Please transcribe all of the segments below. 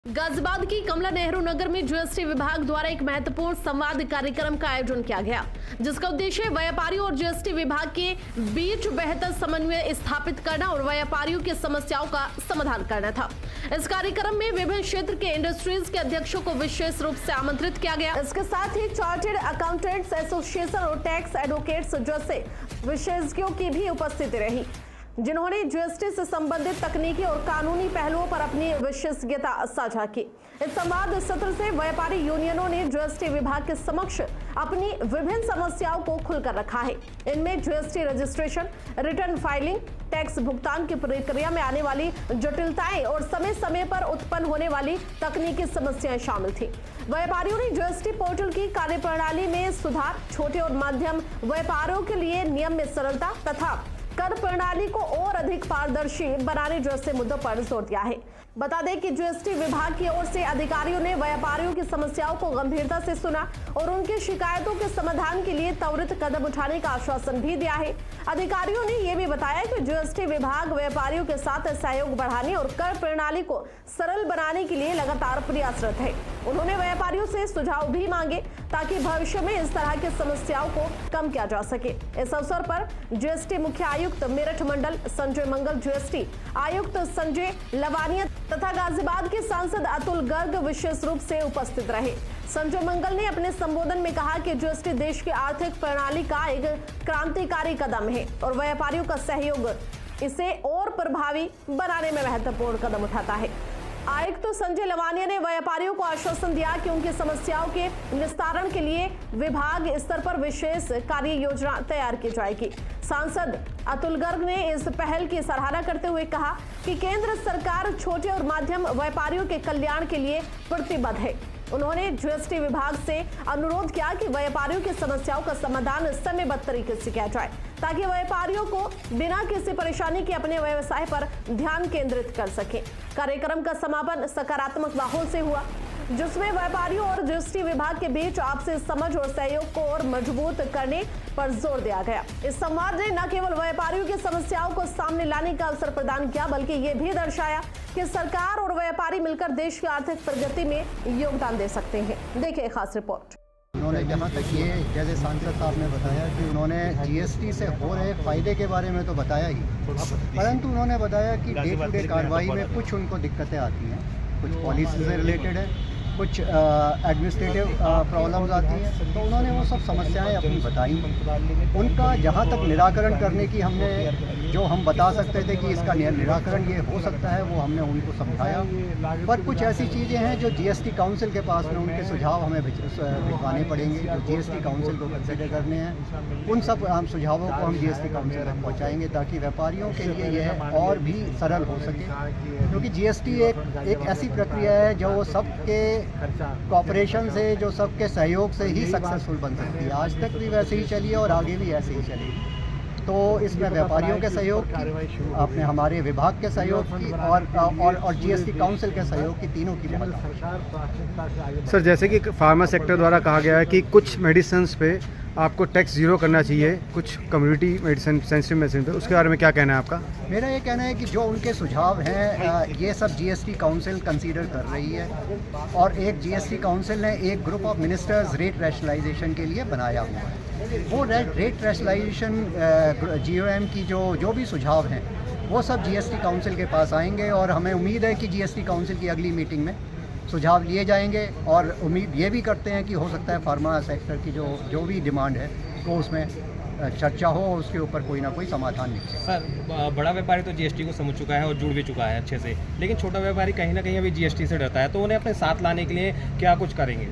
गाजियाबाद की कमला नेहरू नगर में जीएसटी विभाग द्वारा एक महत्वपूर्ण संवाद कार्यक्रम का आयोजन किया गया, जिसका उद्देश्य व्यापारियों और जीएसटी विभाग के बीच बेहतर समन्वय स्थापित करना और व्यापारियों की समस्याओं का समाधान करना था। इस कार्यक्रम में विभिन्न क्षेत्र के इंडस्ट्रीज के अध्यक्षों को विशेष रूप से आमंत्रित किया गया। इसके साथ ही चार्टर्ड अकाउंटेंट्स एसोसिएशन और टैक्स एडवोकेट्स जैसे विशेषज्ञों की भी उपस्थिति रही, जिन्होंने जीएसटी से संबंधित तकनीकी और कानूनी पहलुओं पर अपनी विशेषज्ञता साझा की। इस संवाद सत्र से व्यापारी यूनियनों ने जीएसटी विभाग के समक्ष अपनी विभिन्न समस्याओं को खुलकर रखा है। इनमें GST registration, return filing, tax भुगतान की प्रक्रिया में आने वाली जटिलताएं और समय समय पर उत्पन्न होने वाली तकनीकी समस्याएं शामिल थी। व्यापारियों ने जीएसटी पोर्टल की कार्यप्रणाली में सुधार, छोटे और मध्यम व्यापारियों के लिए नियम में सरलता तथा कर प्रणाली को और अधिक पारदर्शी बनाने जैसे मुद्दों पर जोर दिया है। बता दें कि जीएसटी विभाग की ओर से अधिकारियों ने व्यापारियों की समस्याओं को गंभीरता से सुना और उनकी शिकायतों के समाधान के लिए त्वरित कदम उठाने का आश्वासन भी दिया है। अधिकारियों ने यह भी बताया कि जीएसटी विभाग व्यापारियों के साथ सहयोग बढ़ाने और कर प्रणाली को सरल बनाने के लिए लगातार प्रयासरत है। उन्होंने व्यापारियों से सुझाव भी मांगे ताकि भविष्य में इस तरह की समस्याओं को कम किया जा सके। इस अवसर पर जीएसटी मुख्य आयुक्त मेरठ मंडल संजय मंगल, जीएसटी आयुक्त संजय लवानिया तथा गाजियाबाद के सांसद अतुल गर्ग विशेष रूप से उपस्थित रहे। संजय मंगल ने अपने संबोधन में कहा कि जीएसटी देश की आर्थिक प्रणाली का एक क्रांतिकारी कदम है और व्यापारियों का सहयोग इसे और प्रभावी बनाने में महत्वपूर्ण कदम उठाता है। आयुक्त संजय लवानिया ने व्यापारियों को आश्वासन दिया कि उनकी समस्याओं के निस्तारण के लिए विभाग स्तर पर विशेष कार्य योजना तैयार की जाएगी। सांसद अतुल गर्ग ने इस पहल की सराहना करते हुए कहा कि केंद्र सरकार छोटे और मध्यम व्यापारियों के कल्याण के लिए प्रतिबद्ध है। उन्होंने जीएसटी विभाग से अनुरोध किया कि व्यापारियों की समस्याओं का समाधान समयबद्ध तरीके से किया जाए ताकि व्यापारियों को बिना किसी परेशानी के अपने व्यवसाय पर ध्यान केंद्रित कर सके। कार्यक्रम का समापन सकारात्मक माहौल से हुआ, जिसमें व्यापारियों और जीएसटी विभाग के बीच आपसी समझ और सहयोग को और मजबूत करने पर जोर दिया गया। इस संवाद ने न केवल व्यापारियों की समस्याओं को सामने लाने का अवसर प्रदान किया, बल्कि ये भी दर्शाया कि सरकार और व्यापारी मिलकर देश की आर्थिक प्रगति में योगदान दे सकते हैं। देखिए खास रिपोर्ट। उन्होंने जहाँ तक ये जैसे सांसद साहब ने बताया कि उन्होंने जीएसटी से हो रहे फ़ायदे के बारे में तो बताया ही, परंतु उन्होंने बताया कि डे टू डे कार्रवाई में कुछ उनको दिक्कतें आती हैं, कुछ पॉलिसी से रिलेटेड है, कुछ एडमिनिस्ट्रेटिव प्रॉब्लम्स आती हैं। तो उन्होंने वो सब समस्याएं अपनी बताई। उनका जहाँ तक निराकरण करने की हमने जो हम बता सकते थे कि इसका निराकरण ये हो सकता है, वो हमने उनको समझाया। पर कुछ ऐसी चीज़ें हैं जो जीएसटी काउंसिल के पास में उनके सुझाव हमें भिजवाने पड़ेंगे, जो जीएसटी काउंसिल को कंसिडर करने हैं। उन सब हम सुझावों को हम जीएसटी काउंसिल तक पहुँचाएँगे ताकि व्यापारियों के लिए यह और भी सरल हो सके, क्योंकि जीएसटी एक ऐसी प्रक्रिया है जो सबके कॉपरेशन से, जो सबके सहयोग से ही सक्सेसफुल बन सकती है। आज तक भी वैसे ही चली है और आगे भी ऐसे ही चलेगी। तो इसमें व्यापारियों के सहयोग की, अपने हमारे विभाग के सहयोग की और जीएसटी काउंसिल के सहयोग की, तीनों की बहुत। सर, जैसे कि फार्मा सेक्टर द्वारा कहा गया है कि कुछ मेडिसिन पे आपको टैक्स जीरो करना चाहिए, कुछ कम्युनिटी मेडिसिन, सेंसिटिव मेडिसिन पे, उसके बारे में क्या कहना है आपका? मेरा ये कहना है कि जो उनके सुझाव हैं ये सब जीएसटी काउंसिल कंसीडर कर रही है और एक जीएसटी काउंसिल ने एक group of ministers rate rationalisation के लिए बनाया हुआ है। वो रेट रैशनलाइजेशन जीओएम की जो भी सुझाव हैं वो सब जीएसटी काउंसिल के पास आएंगे और हमें उम्मीद है कि जीएसटी काउंसिल की अगली मीटिंग में सुझाव लिए जाएंगे और उम्मीद ये भी करते हैं कि हो सकता है फार्मा सेक्टर की जो भी डिमांड है वो उसमें चर्चा हो और उसके ऊपर कोई ना कोई समाधान निकले। सर, बड़ा व्यापारी तो जीएसटी को समझ चुका है और जुड़ भी चुका है अच्छे से, लेकिन छोटा व्यापारी कहीं ना कहीं अभी जीएसटी से डरता है, तो उन्हें अपने साथ लाने के लिए क्या कुछ करेंगे?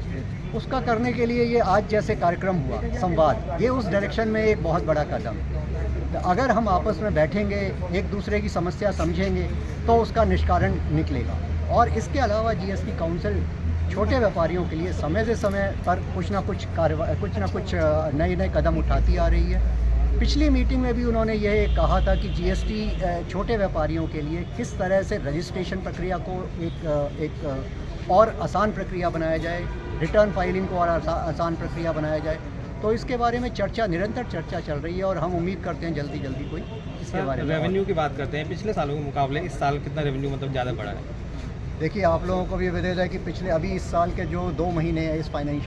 उसका करने के लिए ये आज जैसे कार्यक्रम हुआ संवाद, ये उस डायरेक्शन में एक बहुत बड़ा कदम है। अगर हम आपस में बैठेंगे, एक दूसरे की समस्या समझेंगे तो उसका निष्कारण निकलेगा। और इसके अलावा जीएसटी काउंसिल छोटे व्यापारियों के लिए समय से समय पर कुछ ना कुछ नए कदम उठाती आ रही है। पिछली मीटिंग में भी उन्होंने यह कहा था कि जीएसटी छोटे व्यापारियों के लिए किस तरह से रजिस्ट्रेशन प्रक्रिया को एक और आसान प्रक्रिया बनाया जाए, रिटर्न फाइलिंग को और आसान प्रक्रिया बनाया जाए। तो इसके बारे में निरंतर चर्चा चल रही है और हम उम्मीद करते हैं जल्दी कोई इसके बारे में। रेवेन्यू की बात करते हैं, पिछले सालों के मुकाबले इस साल कितना रेवेन्यू मतलब ज़्यादा बढ़ा है? देखिए आप लोगों को भी बता है कि पिछले अभी इस साल के जो 2 महीने हैं इस फाइनेंशियल